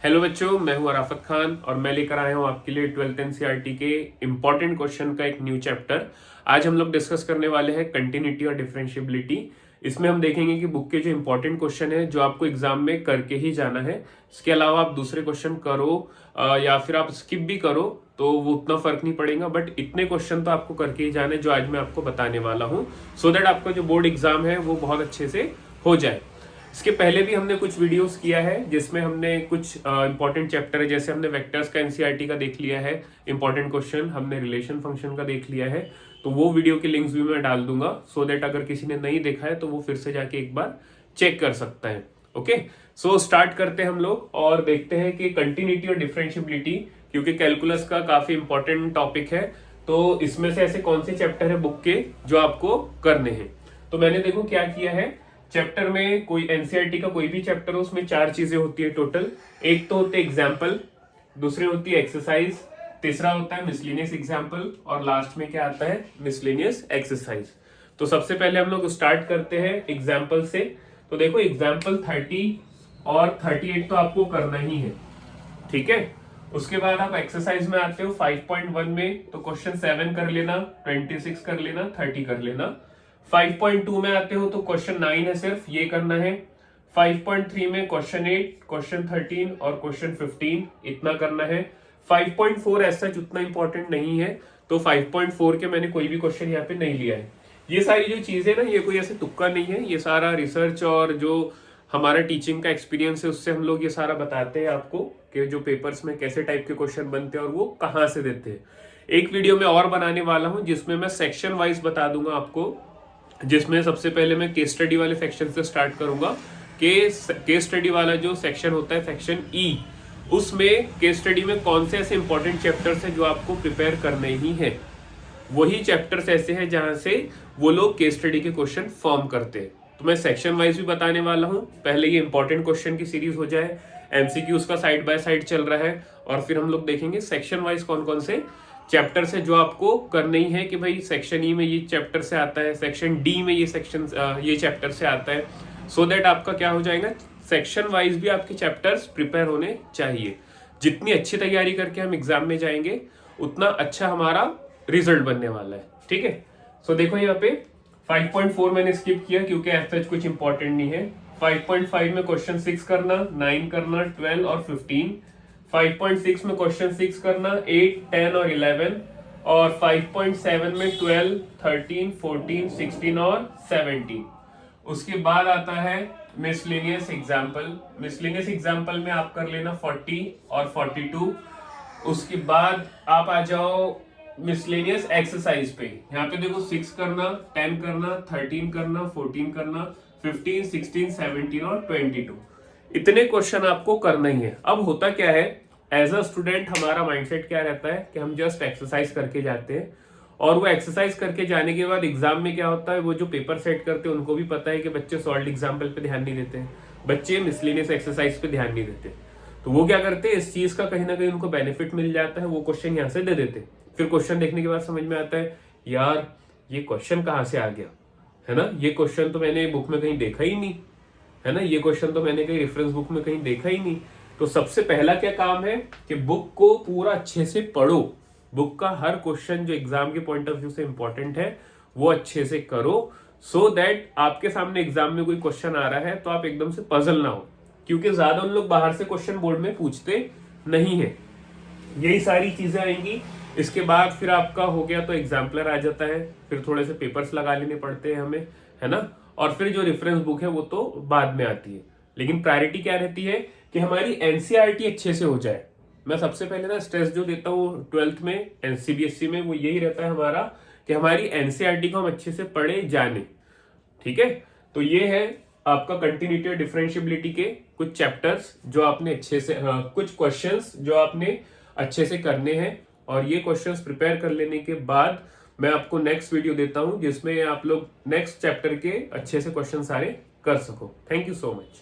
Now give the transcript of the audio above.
Hello बच्चों, मैं हूं अराफत खान और मैं लेकर आया हूं आपके लिए 12th एनसीईआरटी के इम्पॉर्टेंट क्वेश्चन का एक न्यू चैप्टर। आज हम लोग डिस्कस करने वाले हैं कंटिन्यूटी और डिफरेंशिएबिलिटी। इसमें हम देखेंगे कि बुक के जो इंपॉर्टेंट क्वेश्चन है जो आपको एग्जाम में करके ही जाना है। इसके अलावा आप दूसरे क्वेश्चन करो या फिर आप स्किप भी करो तो वो उतना फर्क नहीं पड़ेगा, बट इतने क्वेश्चन तो आपको करके ही जाने जो आज मैं आपको बताने वाला हूँ, सो दैट आपका जो बोर्ड एग्जाम है वो बहुत अच्छे से हो जाए। इसके पहले भी हमने कुछ वीडियोस किया है जिसमें हमने कुछ इंपॉर्टेंट चैप्टर है, जैसे हमने वेक्टर्स का एनसीईआरटी का देख लिया है इंपॉर्टेंट क्वेश्चन, हमने रिलेशन फंक्शन का देख लिया है। तो वो वीडियो के लिंक्स भी मैं डाल दूंगा सो दैट अगर किसी ने नहीं देखा है तो वो फिर से जाके एक बार चेक कर सकता है। ओके, सो स्टार्ट करते हैं हम लोग और देखते हैं कि कंटिन्यूटी और डिफरेंशिएबिलिटी, क्योंकि कैलकुलस का काफी इंपॉर्टेंट टॉपिक है, तो इसमें से ऐसे कौन से चैप्टर है बुक के जो आपको करने हैं। तो मैंने देखो क्या किया है, चैप्टर में कोई एनसीईआरटी का कोई भी चैप्टर हो उसमें 4 चीजें होती है टोटल। एक तो होते एग्जाम्पल, दूसरी होती है एक्सरसाइज, तीसरा होता है मिसलेनियस एग्जाम्पल और लास्ट में क्या आता है, मिसलेनियस एक्सरसाइज। तो सबसे पहले हम लोग स्टार्ट करते हैं एग्जाम्पल से। तो देखो एग्जाम्पल 30 और 38 तो आपको करना ही है, ठीक है। उसके बाद आप एक्सरसाइज में आते हो 5.1 में, तो क्वेश्चन 7 कर लेना, 26 कर लेना, 30 कर लेना। 5.2 में आते हो तो क्वेश्चन 9 है, सिर्फ ये करना है। 5.3 में क्वेश्चन 8, क्वेश्चन 13 और क्वेश्चन 15 इतना करना है। 5.4 ऐसा उतना इंपॉर्टेंट नहीं है, तो 5.4 के मैंने कोई भी क्वेश्चन यहाँ पे नहीं लिया है। ये सारी जो चीजें ना, ये कोई ऐसे तुक्का नहीं है, ये सारा रिसर्च और जो हमारा टीचिंग का एक्सपीरियंस है उससे हम लोग ये सारा बताते हैं आपको कि जो पेपर्स में कैसे टाइप के क्वेश्चन बनते हैं और वो कहाँ से देते हैं। एक वीडियो में और बनाने वाला हूँ जिसमें मैं सेक्शन वाइज बता दूंगा आपको, जिसमें सबसे पहले मैं केस स्टडी वाले सेक्शन से स्टार्ट करूंगा। केस स्टडी वाला जो सेक्शन होता है, सेक्शन ई, उसमें केस स्टडी में कौन से ऐसे इंपॉर्टेंट चैप्टर्स हैं जो आपको प्रिपेयर करने ही हैं। वही चैप्टर्स ऐसे हैं जहां से वो लोग केस स्टडी के क्वेश्चन फॉर्म करते हैं। तो मैं सेक्शन वाइज भी बताने वाला हूं। पहले ये इंपॉर्टेंट क्वेश्चन की सीरीज हो जाए, एमसीक्यूज का साइड बाय साइड चल रहा है, और फिर हम लोग देखेंगे सेक्शन वाइज कौन कौन से चैप्टर से जो आपको करने ही है कि भाई सेक्शन ई में ये चैप्टर से आता है, सेक्शन डी में ये चैप्टर से आता है, सो दैट आपका क्या हो जाएगा, सेक्शन वाइज भी आपके चैप्टर्स प्रिपेयर होने चाहिए। जितनी अच्छी तैयारी करके हम एग्जाम में जाएंगे उतना अच्छा हमारा रिजल्ट बनने वाला है, ठीक है। सो देखो यहाँ पे 5.4 मैंने स्किप किया क्योंकि ऐसा कुछ इंपॉर्टेंट नहीं है। 5.5 में क्वेश्चन 6 करना, 9 करना, 12 और 15। 5.6 में क्वेश्चन 6 करना, 8, 10 और 11, और 5.7 में 12, 13, 14, 16 और 17। उसके बाद आता है मिसलेनियस एग्जाम्पल। मिसलेनियस एग्जाम्पल में आप कर लेना 40 और 42। उसके बाद आप आ जाओ मिसलेनियस एक्सरसाइज पे। यहाँ पे देखो 6 करना, 10 करना, 13 करना, 14 करना, 15, 16, 17 और 22। इतने क्वेश्चन आपको करना ही है। अब होता क्या है, एज अ स्टूडेंट हमारा माइंडसेट क्या रहता है कि हम जस्ट एक्सरसाइज करके जाते हैं, और वो एक्सरसाइज करके जाने के बाद एग्जाम में क्या होता है, वो जो पेपर सेट करते हैं उनको भी पता है कि बच्चे सॉल्व एग्जाम्पल पे ध्यान नहीं देते हैं, बच्चे मिसलेनियस एक्सरसाइज पे ध्यान नहीं देते। तो वो क्या करते हैं, इस चीज का कहीं ना कहीं उनको बेनिफिट मिल जाता है, वो क्वेश्चन यहाँ से दे देते। फिर क्वेश्चन देखने के बाद समझ में आता है, यार ये क्वेश्चन कहाँ से आ गया, है ना, ये क्वेश्चन तो मैंने बुक में कहीं देखा ही नहीं, है ना, ये क्वेश्चन तो मैंने कहीं रेफरेंस बुक में कहीं देखा ही नहीं। तो सबसे पहला क्या काम है कि बुक को पूरा अच्छे से पढ़ो, बुक का हर क्वेश्चन जो एग्जाम के पॉइंट ऑफ व्यू से इंपॉर्टेंट है वो अच्छे से करो, सो दैट आपके सामने एग्जाम में कोई क्वेश्चन आ रहा है तो आप एकदम से पजल ना हो, क्योंकि ज्यादा उन लोग बाहर से क्वेश्चन बोर्ड में पूछते नहीं है। यही सारी चीजें आएंगी। इसके बाद फिर आपका हो गया तो एग्जाम्पलर आ जाता है, फिर थोड़े से पेपर्स लगा लेने पड़ते हैं हमें, है ना, और फिर जो रेफरेंस बुक है वो तो बाद में आती है। लेकिन प्रायोरिटी क्या रहती है कि हमारी एनसीईआरटी अच्छे से हो जाए। मैं सबसे पहले ना स्ट्रेस जो देता हूँ 12th में सीबीएसई में, वो यही रहता है हमारा कि हमारी एनसीईआरटी को हम अच्छे से पढ़े जाने, ठीक है। तो ये है आपका कंटिन्यूटी और डिफरेंशिएबिलिटी के कुछ चैप्टर्स जो आपने अच्छे से, कुछ क्वेश्चंस जो आपने अच्छे से करने हैं, और ये क्वेश्चंस प्रिपेयर कर लेने के बाद मैं आपको नेक्स्ट वीडियो देता हूं जिसमें आप लोग नेक्स्ट चैप्टर के अच्छे से क्वेश्चन सारे कर सको। Thank you so much.